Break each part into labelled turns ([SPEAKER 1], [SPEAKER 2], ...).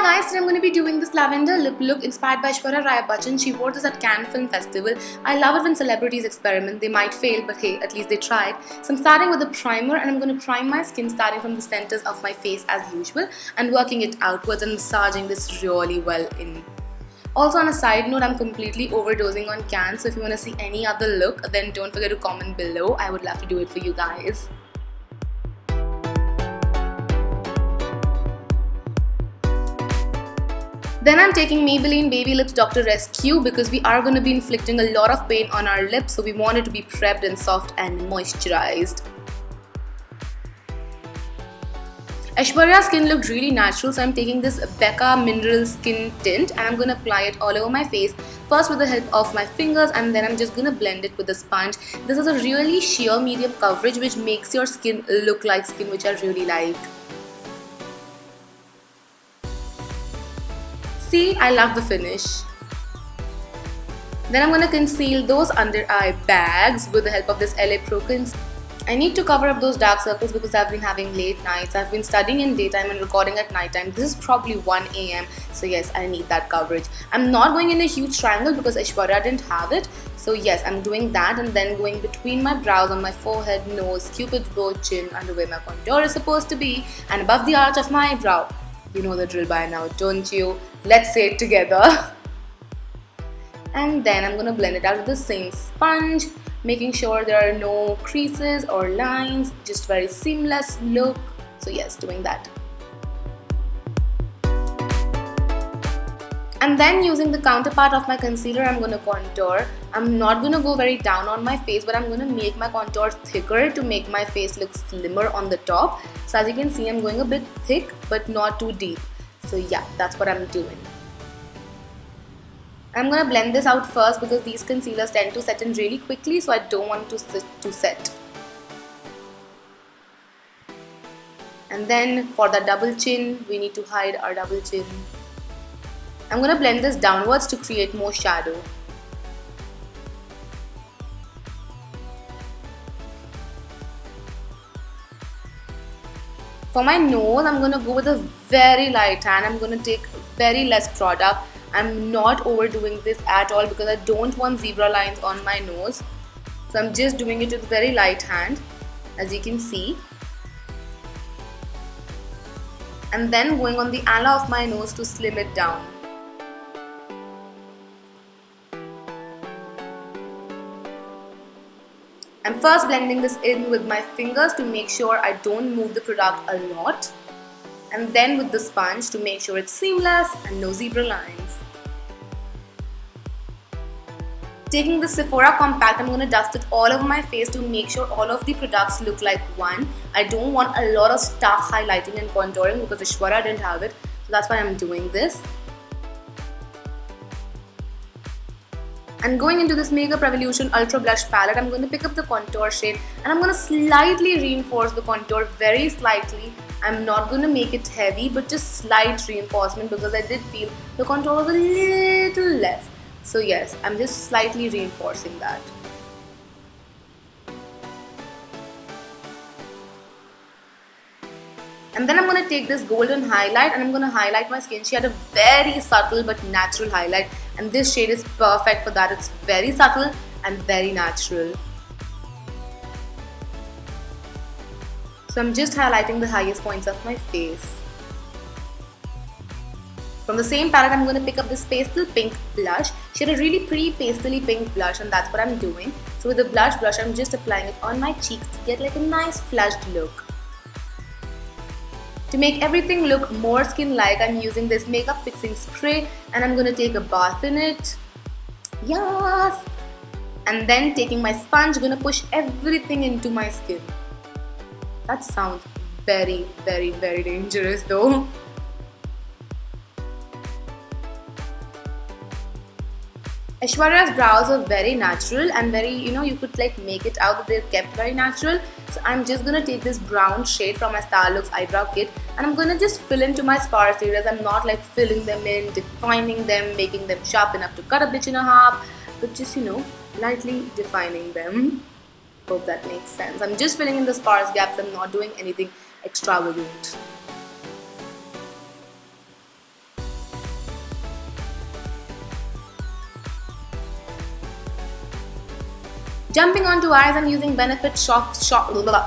[SPEAKER 1] guys, today I'm going to be doing this lavender lip look inspired by Aishwarya Rai Bachchan. She wore this at Cannes Film Festival. I love it when celebrities experiment. They might fail, but hey, at least they tried. So I'm starting with a primer and I'm going to prime my skin starting from the centers of my face as usual and working it outwards and massaging this really well in. Also, on a side note, I'm completely overdosing on Cannes, so if you want to see any other look, then don't forget to comment below. I would love to do it for you guys. Then I'm taking Maybelline Baby Lips Dr. Rescue because we are going to be inflicting a lot of pain on our lips, so we want it to be prepped and soft and moisturized. Aishwarya's skin looked really natural, so I'm taking this Becca Mineral Skin Tint and I'm going to apply it all over my face, first with the help of my fingers, and then I'm just going to blend it with a sponge. This is a really sheer medium coverage which makes your skin look like skin, which I really like. See, I love the finish. Then I'm going to conceal those under eye bags with the help of this LA Pro Conceal. I need to cover up those dark circles because I've been having late nights. I've been studying in daytime and recording at nighttime. This is probably 1 AM, so yes, I need that coverage. I'm not going in a huge triangle because Aishwarya didn't have it. So yes, I'm doing that and then going between my brows, on my forehead, nose, cupid's bow, chin, under where my contour is supposed to be, and above the arch of my eyebrow. You know the drill by now, don't you? Let's say it together. And then I'm going to blend it out with the same sponge, making sure there are no creases or lines, just very seamless look. So yes, doing that. And then using the counterpart of my concealer, I'm going to contour. I'm not going to go very down on my face, but I'm going to make my contour thicker to make my face look slimmer on the top. So as you can see, I'm going a bit thick but not too deep. So yeah, that's what I'm doing. I'm going to blend this out first because these concealers tend to set in really quickly, so I don't want to set. And then for the double chin, we need to hide our double chin. I'm going to blend this downwards to create more shadow. For my nose, I'm going to go with a very light hand. I'm going to take very less product. I'm not overdoing this at all because I don't want zebra lines on my nose. So I'm just doing it with very light hand, as you can see. And then going on the ala of my nose to slim it down. I'm first blending this in with my fingers to make sure I don't move the product a lot, and then with the sponge to make sure it's seamless and no zebra lines. Taking the Sephora compact, I'm going to dust it all over my face to make sure all of the products look like one. I don't want a lot of stark highlighting and contouring because Aishwarya didn't have it, so that's why I'm doing this. And going into this Makeup Revolution Ultra Blush palette, I'm going to pick up the contour shade and I'm going to slightly reinforce the contour, very slightly. I'm not going to make it heavy, but just slight reinforcement because I did feel the contour was a little less. So yes, I'm just slightly reinforcing that. And then I'm going to take this golden highlight and I'm going to highlight my skin. She had a very subtle but natural highlight, and this shade is perfect for that. It's very subtle and very natural. So I'm just highlighting the highest points of my face. From the same palette, I'm going to pick up this pastel pink blush. She had a really pretty pastely pink blush, and that's what I'm doing. So with the blush, I'm just applying it on my cheeks to get like a nice flushed look. To make everything look more skin-like, I'm using this makeup fixing spray and I'm going to take a bath in it. Yes! And then taking my sponge, going to push everything into my skin. That sounds very, very, very dangerous though. Aishwarya's brows are very natural and very, you could like make it out that they're kept very natural. So I'm just going to take this brown shade from my Starlooks eyebrow kit and I'm going to just fill into my sparse areas. I'm not like filling them in, defining them, making them sharp enough to cut a bitch in a half, but just, lightly defining them. Hope that makes sense. I'm just filling in the sparse gaps. I'm not doing anything extravagant. Jumping onto eyes, I'm using Benefit soft shoulder.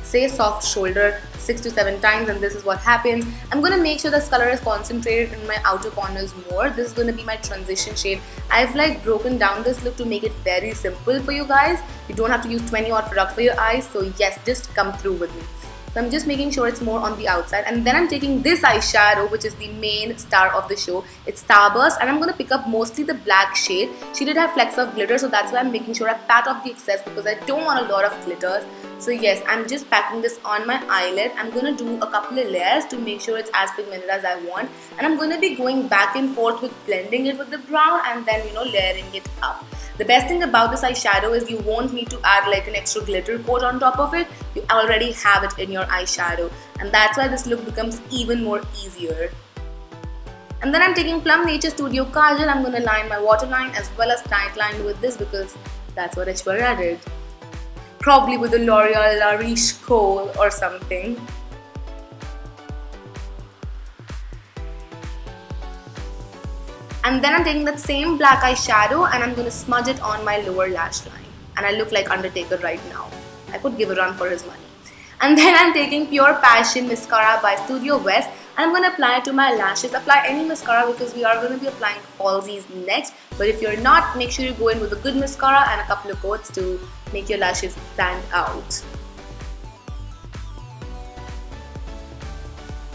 [SPEAKER 1] Say soft shoulder 6 to 7 times, and this is what happens. I'm going to make sure this color is concentrated in my outer corners more. This is going to be my transition shade. I've like broken down this look to make it very simple for you guys. You don't have to use 20 odd products for your eyes, so yes, just come through with me. So I'm just making sure it's more on the outside, and then I'm taking this eyeshadow, which is the main star of the show. It's Starburst, and I'm going to pick up mostly the black shade. She did have flecks of glitter, so that's why I'm making sure I pat off the excess because I don't want a lot of glitters. So yes, I'm just packing this on my eyelid. I'm going to do a couple of layers to make sure it's as pigmented as I want, and I'm going to be going back and forth with blending it with the brown and then layering it up. The best thing about this eyeshadow is you won't need to add like an extra glitter coat on top of it. You already have it in your eyeshadow, and that's why this look becomes even more easier. And then I'm taking Plum Studio Kajal. I'm going to line my waterline as well as tight line with this because that's what Aishwarya did. Probably with the L'Oreal La Riche Kohl or something. And then I'm taking that same black eyeshadow and I'm going to smudge it on my lower lash line. And I look like Undertaker right now. I could give a run for his money. And then I'm taking Pure Passion Mascara by StudioWest and I'm going to apply it to my lashes. Apply any mascara because we are going to be applying falsies next. But if you're not, make sure you go in with a good mascara and a couple of coats to make your lashes stand out.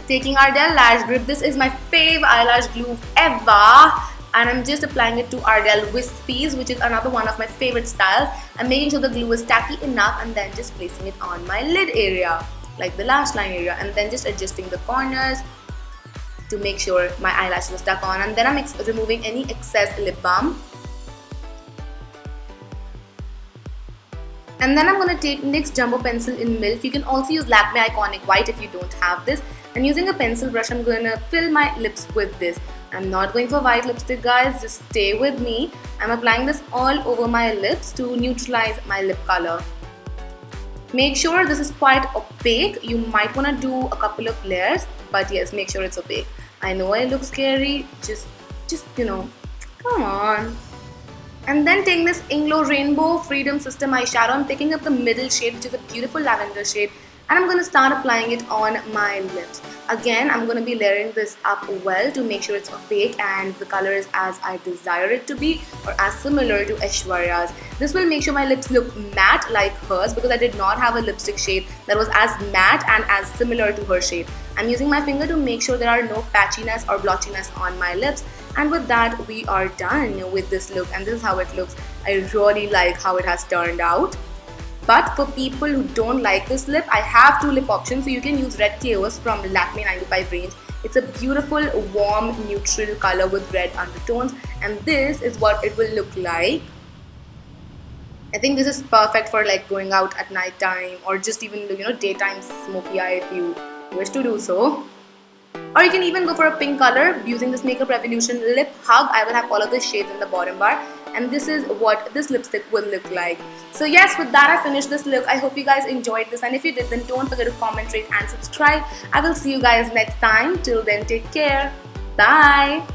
[SPEAKER 1] Taking Ardell Lash Grip. This is my fave eyelash glue ever. And I'm just applying it to Ardell Wispies, which is another one of my favorite styles. I'm making sure the glue is tacky enough and then just placing it on my lid area, like the lash line area, and then just adjusting the corners to make sure my eyelashes are stuck on. And then I'm removing any excess lip balm. And then I'm going to take NYX Jumbo Pencil in Milk. You can also use Lakme Iconic White if you don't have this. And using a pencil brush, I'm going to fill my lips with this. I'm not going for white lipstick, guys. Just stay with me. I'm applying this all over my lips to neutralize my lip color. Make sure this is quite opaque. You might want to do a couple of layers, but yes, make sure it's opaque. I know I look scary. Just come on. And then taking this Inglot Rainbow Freedom System eyeshadow, I'm picking up the middle shade, which is a beautiful lavender shade, and I'm going to start applying it on my lips. Again, I'm going to be layering this up well to make sure it's opaque and the color is as I desire it to be or as similar to Aishwarya's. This will make sure my lips look matte like hers because I did not have a lipstick shade that was as matte and as similar to her shade. I'm using my finger to make sure there are no patchiness or blotchiness on my lips. And with that, we are done with this look, and this is how it looks. I really like how it has turned out. But for people who don't like this lip, I have two lip options. So you can use Red Chaos from the Lakme 95 range. It's a beautiful, warm, neutral color with red undertones. And this is what it will look like. I think this is perfect for like going out at night time or just even daytime smoky eye if you wish to do so. Or you can even go for a pink color using this Makeup Revolution Lip Hug. I will have all of the shades in the bottom bar. And this is what this lipstick will look like. So yes, with that I finished this look. I hope you guys enjoyed this. And if you did, then don't forget to comment, rate and subscribe. I will see you guys next time. Till then, take care. Bye.